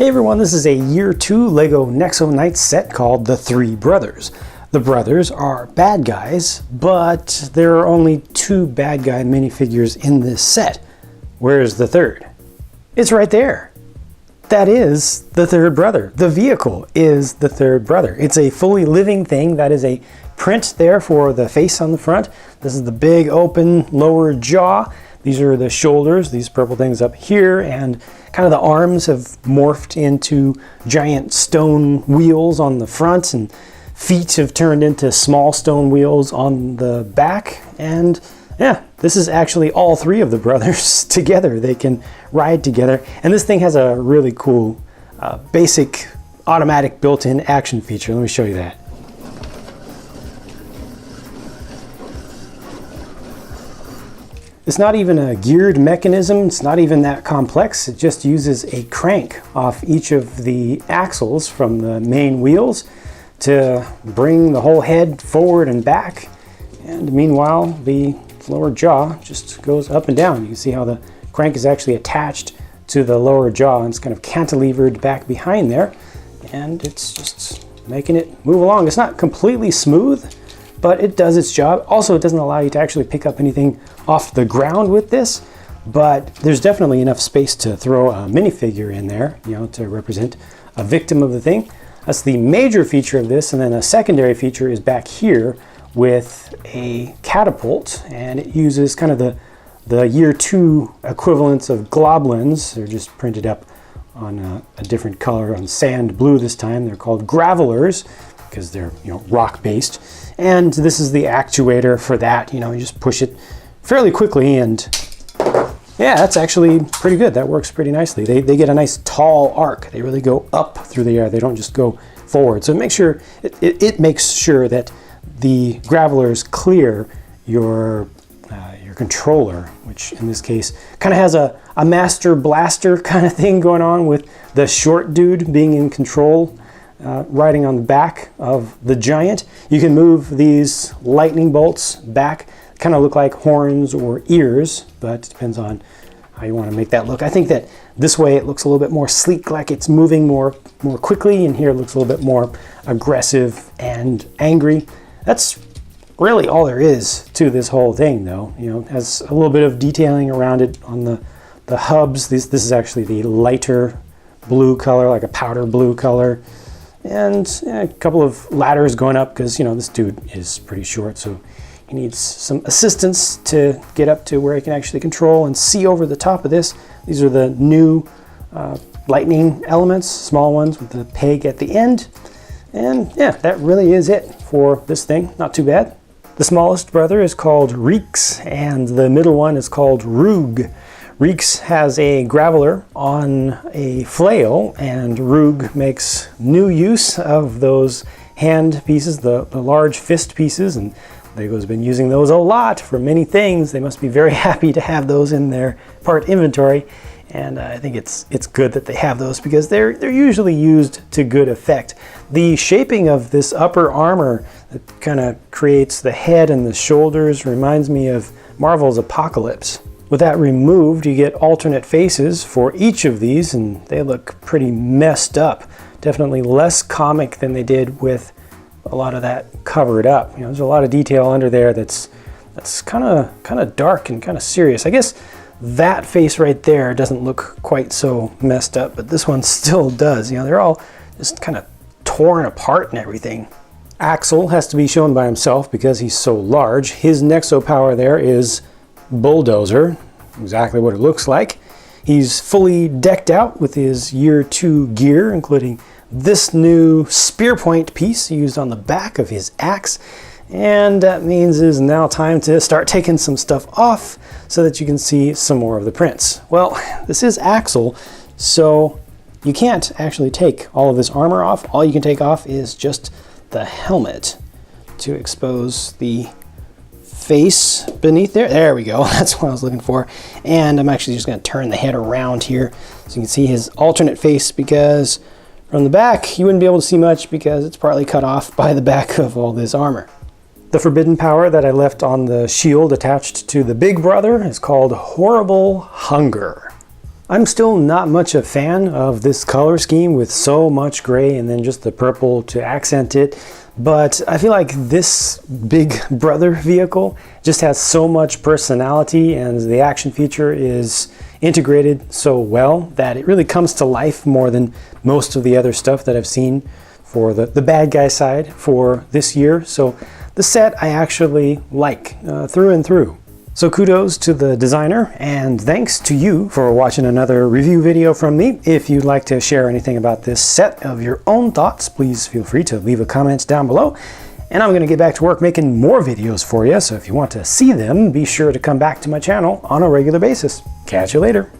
Hey everyone, this is a Year 2 LEGO NEXO Knights set called The Three Brothers. The brothers are bad guys, but there are only 2 bad guy minifigures in this set. Where's the third? It's right there. That is the third brother. The vehicle is the third brother. It's a fully living thing. That is a print there for the face on the front. This is the big open lower jaw. These are the shoulders, these purple things up here, and kind of the arms have morphed into giant stone wheels on the front, and feet have turned into small stone wheels on the back. And yeah, this is actually all 3 of the brothers together. They can ride together. And this thing has a really cool basic automatic built-in action feature. Let me show you that. It's not even a geared mechanism, it's not even that complex. It just uses a crank off each of the axles from the main wheels to bring the whole head forward and back. And meanwhile, the lower jaw just goes up and down. You can see how the crank is actually attached to the lower jaw and it's kind of cantilevered back behind there. And it's just making it move along. It's not completely smooth, but it does its job. Also, it doesn't allow you to actually pick up anything off the ground with this, but there's definitely enough space to throw a minifigure in there, you know, to represent a victim of the thing. That's the major feature of this, and then a secondary feature is back here with a catapult, and it uses kind of the Year 2 equivalents of globlins. They're just printed up on a different color, on sand blue this time. They're called gravelers because they're, you know, rock based. And this is the actuator for that. You know, you just push it fairly quickly, and yeah, that's actually pretty good. That works pretty nicely. They get a nice tall arc. They really go up through the air. They don't just go forward. So it makes sure that the gravelers clear your controller, which in this case kind of has a master blaster kind of thing going on with the short dude being in control, riding on the back of the giant. You can move these lightning bolts back, kind of look like horns or ears, but it depends on how you want to make that look. I think that this way it looks a little bit more sleek, like it's moving more quickly, and here it looks a little bit more aggressive and angry. That's really all there is to this whole thing, though. You know, it has a little bit of detailing around it on the hubs. This is actually the lighter blue color, like a powder blue color. And a couple of ladders going up because, you know, this dude is pretty short, so he needs some assistance to get up to where he can actually control and see over the top of this. These are the new lightning elements, small ones with the peg at the end. And yeah, that really is it for this thing. Not too bad. The smallest brother is called Reeks, and the middle one is called Rug. Reeks has a graveler on a flail, and Rug makes new use of those hand pieces, the large fist pieces, and LEGO's been using those a lot for many things. They must be very happy to have those in their part inventory, and I think it's good that they have those because they're usually used to good effect. The shaping of this upper armor that kind of creates the head and the shoulders reminds me of Marvel's Apocalypse. With that removed, you get alternate faces for each of these, and they look pretty messed up. Definitely less comic than they did with a lot of that covered up. You know, there's a lot of detail under there that's kind of dark and kind of serious. I guess that face right there doesn't look quite so messed up, but this one still does. You know, they're all just kind of torn apart and everything. Axel has to be shown by himself because he's so large. His Nexo power there is Bulldozer, exactly what it looks like. He's fully decked out with his Year 2 gear, including this new spear point piece used on the back of his axe. And that means it is now time to start taking some stuff off so that you can see some more of the prints. Well, this is Axel, so you can't actually take all of this armor off. All you can take off is just the helmet to expose the face beneath there. There we go. That's what I was looking for. And I'm actually just going to turn the head around here so you can see his alternate face, because from the back you wouldn't be able to see much because it's partly cut off by the back of all this armor. The forbidden power that I left on the shield attached to the big brother is called Horrible Hunger. I'm still not much a fan of this color scheme with so much gray and then just the purple to accent it. But I feel like this big brother vehicle just has so much personality, and the action feature is integrated so well that it really comes to life more than most of the other stuff that I've seen for the bad guy side for this year. So the set I actually like through and through. So kudos to the designer, and thanks to you for watching another review video from me. If you'd like to share anything about this set of your own thoughts, please feel free to leave a comment down below. And I'm going to get back to work making more videos for you, so if you want to see them, be sure to come back to my channel on a regular basis. Catch you later.